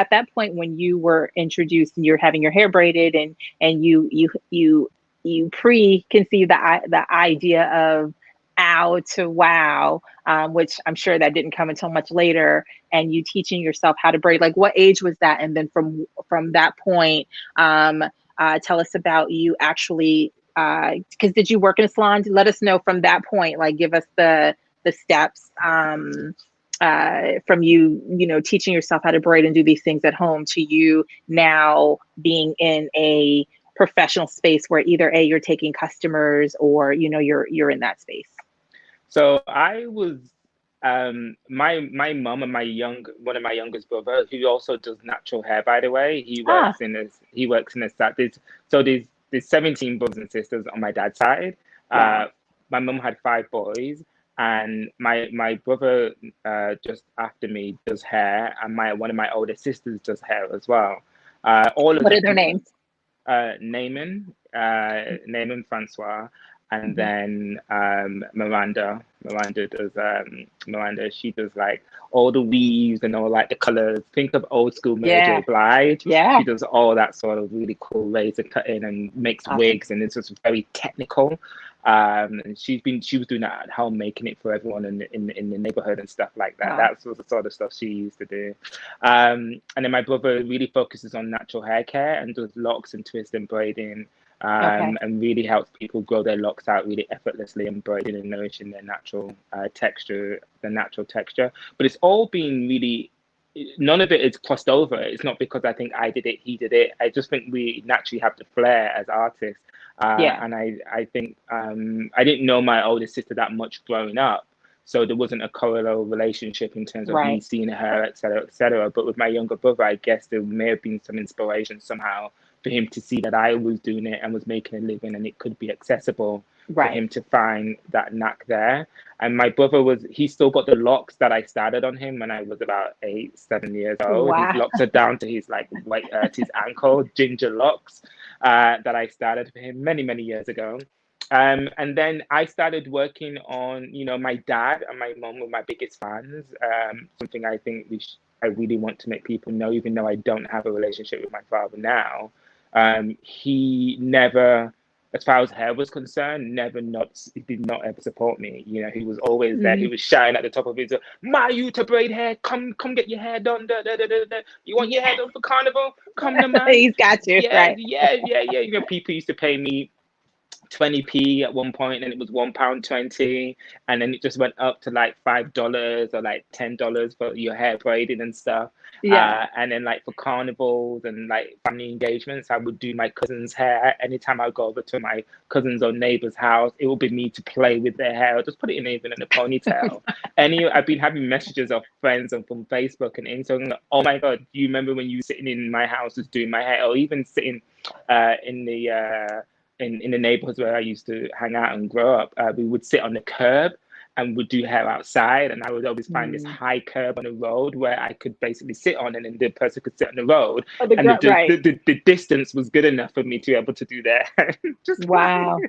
at that point when you were introduced and you're having your hair braided and you preconceived the idea of ow to wow, which I'm sure that didn't come until much later, and you teaching yourself how to braid, like what age was that? And then from that point, tell us about you actually, because did you work in a salon? Let us know from that point, like give us the steps, from you teaching yourself how to braid and do these things at home to you now being in a professional space where either A, you're taking customers, or you're in that space. So I was my mum and one of my youngest brother, who also does natural hair, by the way. Ah, He works in a there's 17 brothers and sisters on my dad's side. wow. My mum had five boys, and my brother just after me does hair, and my one of my older sisters does hair as well. All of What us are their do names? Naaman Francois, and Mhm. then Miranda. She does like all the weaves and all like the colors. Think of old school Mary J. Yeah, Blige. yeah. She does all that sort of really cool laser cutting and makes Awesome. wigs, and it's just very technical. And she was doing that at home, making it for everyone in the neighborhood and stuff like that. Wow. That's the sort of stuff she used to do. And then my brother really focuses on natural hair care and does locks and twist and braiding, Okay. and really helps people grow their locks out really effortlessly and braiding and nourishing their natural texture. But it's all been really, none of it is crossed over. It's not because I think I did it, he did it. I just think we naturally have the flair as artists. Yeah. And I think I didn't know my older sister that much growing up. So there wasn't a correlative relationship in terms of me Right. seeing her, et cetera, et cetera. But with my younger brother, I guess there may have been some inspiration somehow for him to see that I was doing it and was making a living and it could be accessible for Right. him to find that knack there. And my brother he still got the locks that I started on him when I was about 7 years old. His Wow. locks are down to his like to his ankle, ginger locks, that I started for him many, many years ago. And then I started working on, my dad and my mom were my biggest fans. Something I think I really want to make people know, even though I don't have a relationship with my father now. He never, as far as hair was concerned, he did not ever support me. He was always there. He Mhm. was shouting at the top of his, "My, you to braid hair, come get your hair done. Da, da, da, da, da. You want your hair done for carnival? Come the man." He's got you, Yeah, right? yeah, yeah, yeah. People used to pay me 20p at one point, and it was £1.20, and then it just went up to like $5 or like $10 for your hair braiding and stuff. Yeah. And then like for carnivals and like family engagements, I would do my cousin's hair. Anytime I go over to my cousin's or neighbor's house, it would be me to play with their hair. I'll just put it in even in a ponytail. I've been having messages of friends and from Facebook and Instagram. Oh my God, do you remember when you were sitting in my house just doing my hair, or even sitting in the neighborhoods where I used to hang out and grow up? We would sit on the curb and would do hair outside, and I would always find this Mm. high curb on the road where I could basically sit on, and then the person could sit on the road, Oh, and right. the distance was good enough for me to be able to do that. just Wow.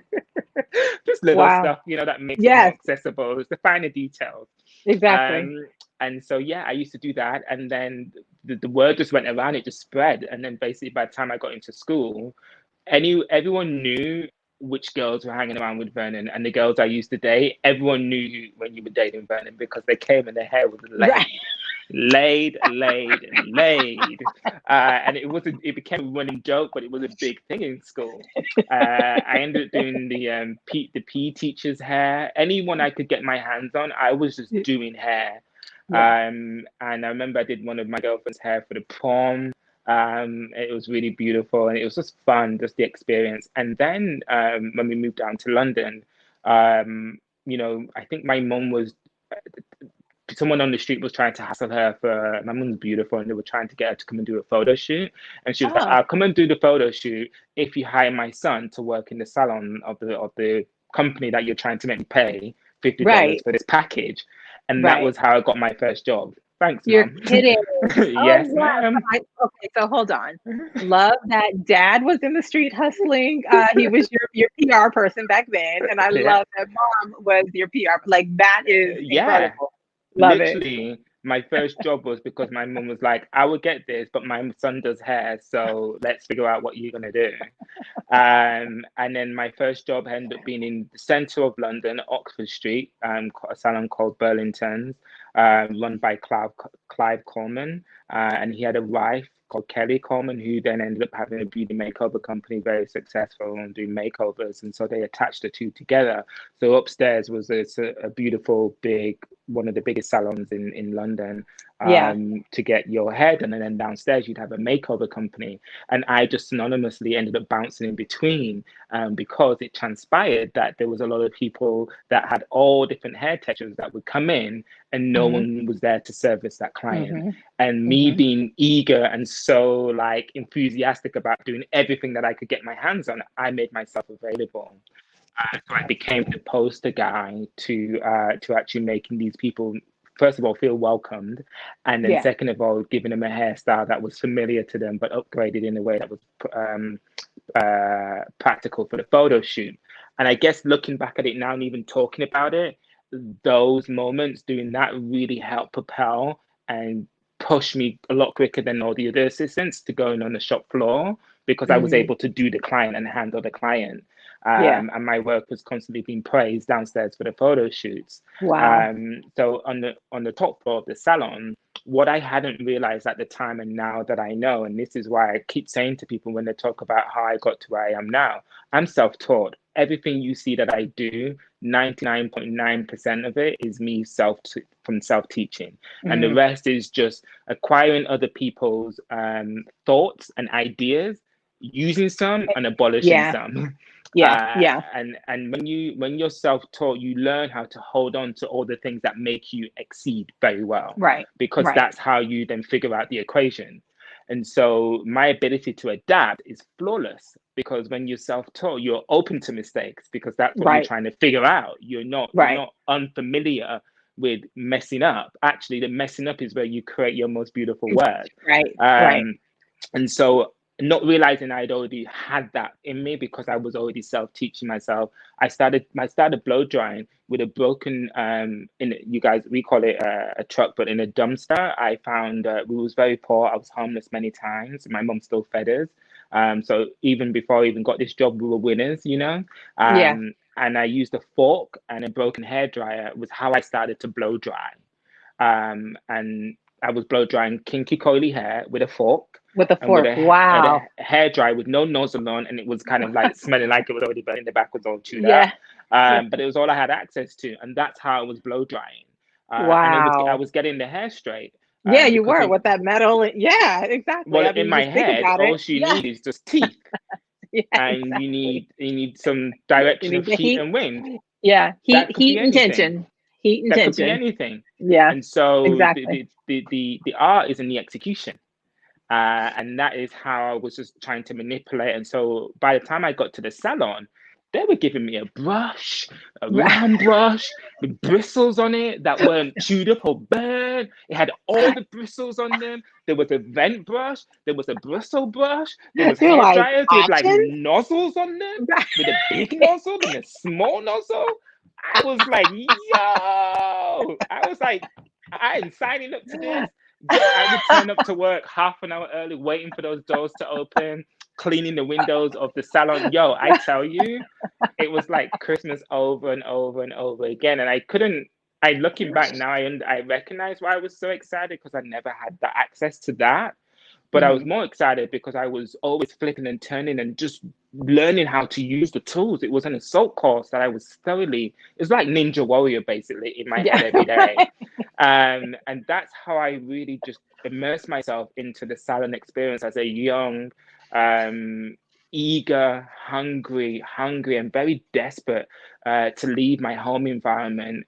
just little Wow. stuff, that makes it more Yes, accessible. It's the finer details. exactly. And so yeah, I used to do that, and then the word just went around, it just spread, and then basically by the time I got into school, everyone knew which girls were hanging around with Vernon, and the girls I used to date, everyone knew when you were dating Vernon because they came and their hair was Right. laid. And it became a running joke, but it was a big thing in school. I ended up doing the PE teacher's hair. Anyone I could get my hands on, I was just doing hair. Yeah. And I remember I did one of my girlfriend's hair for the prom. It was really beautiful, and it was just fun, just the experience. And then when we moved down to London, I think my mum was someone on the street was trying to hassle her for, my mum's beautiful, and they were trying to get her to come and do a photo shoot. And she was like, Oh, "I'll come and do the photo shoot if you hire my son to work in the salon of the company that you're trying to make me pay $50 right. for this package." And that Right. was how I got my first job. Thanks, You're mum. kidding. Oh, Yes, wow. ma'am. Okay, so hold on. Love that dad was in the street hustling. He was your PR person back then, and I Yeah. love that mom was your PR. Like that is Yeah. incredible. Love it. Literally. my first job was because my mum was like, I will get this, but my son does hair, so let's figure out what you're gonna do. And then my first job ended up being in the centre of London, Oxford Street, a salon called Burlington's, run by Clive Coleman. And he had a wife called Kelly Coleman, who then ended up having a beauty makeover company, very successful and doing makeovers. And so they attached the two together. So upstairs was a beautiful, big, one of the biggest salons in London, Yeah. to get your hair done. And then downstairs, you'd have a makeover company. And I just synonymously ended up bouncing in between, because it transpired that there was a lot of people that had all different hair textures that would come in, and no Hmm. one was there to service that client. Hmm. And me Hmm. being eager and so like enthusiastic about doing everything that I could get my hands on, I made myself available. So I became the poster guy to actually making these people, first of all, feel welcomed, and then Yeah. second of all, giving them a hairstyle that was familiar to them but upgraded in a way that was practical for the photo shoot. And I guess looking back at it now and even talking about it, those moments doing that really helped propel and push me a lot quicker than all the other assistants to going on the shop floor, because I was Hmm. able to do the client and handle the client. Yeah. And my work was constantly being praised downstairs for the photo shoots. Wow. So on the top floor of the salon, what I hadn't realized at the time, and now that I know, and this is why I keep saying to people when they talk about how I got to where I am now, I'm self-taught. Everything you see that I do, 99.9% of it is me from self-teaching, and the Hmm. rest is just acquiring other people's thoughts and ideas, using some and abolishing Yeah. some. Yeah. Yeah. And when you're self-taught, you learn how to hold on to all the things that make you exceed very well, Right. because Right. that's how you then figure out the equation. And so my ability to adapt is flawless, because when you're self-taught, you're open to mistakes, because that's what you're Right. trying to figure out. You're Right. not unfamiliar with messing up. Actually, the messing up is where you create your most beautiful work. Right. Right. Um, and so, not realizing I'd already had that in me because I was already self-teaching myself, I started blow drying with a broken, in you guys, we call it a truck, but in a dumpster. I found, we was very poor. I was homeless many times. My mum still fed us. So even before I even got this job, we were winners, you know. Yeah. And I used a fork and a broken hair dryer was how I started to blow dry. And I was blow drying kinky coily hair with a fork, With a and with fork. Wow. a hair dryer with no nozzle on, and it was kind of like smelling like it was already burning. The back was all chewed up, Yeah. Yeah. but it was all I had access to, and that's how I was blow drying. And I Wow. was getting the hair straight, Yeah, you because were with that metal. Yeah, exactly. well, I in mean, my just think head, about all it. you Yeah. need is just teeth, Yeah, and exactly. you need some You direction need of the heat heat. and wind. Yeah. That could be Heat and anything. tension. Heat and That could be tension. anything. Yeah, And so exactly. the art is in the execution. And that is how I was just trying to manipulate. And so by the time I got to the salon, they were giving me a brush, a round brush with bristles on it that weren't chewed up or burnt. It had all the bristles on them. There was a vent brush, there was a bristle brush, there was You're hair like, dryers with like options? nozzles on them, with a big nozzle and a small nozzle. I was like, yo, I was like, I am signing up to this. Yo, I would turn up to work half an hour early, waiting for those doors to open, cleaning the windows of the salon. Yo, I tell you, it was like Christmas over and over and over again. And I couldn't, I looking back now, I recognize why I was so excited, because I never had the access to that. But I was Mhm. more excited because I was always flipping and turning and just learning how to use the tools. It was an assault course that I was thoroughly, it's like Ninja Warrior basically in my head Yeah, every day. right. And that's how I really just immersed myself into the salon experience as a young, um, eager, hungry, and very desperate to leave my home environment,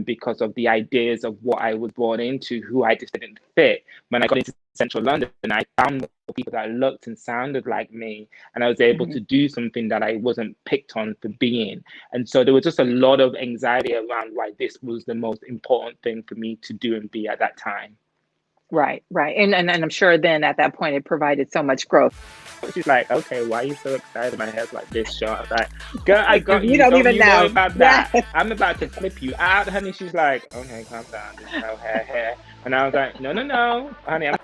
because of the ideas of what I was born into, who I just didn't fit. When I got into central London, I found people that looked and sounded like me, and I was able Mhm. to do something that I wasn't picked on for being. And so there was just a lot of anxiety around why this was the most important thing for me to do and be at that time. Right, right. And I'm sure then at that point it provided so much growth. She's like, okay, why are you so excited? My hair's like this short. I was like, girl, I got You you. don't Don't even you worry know. about Yeah. that. I'm about to flip you out, honey. She's like, okay, calm down. There's no hair. And I was like, no, honey, I'm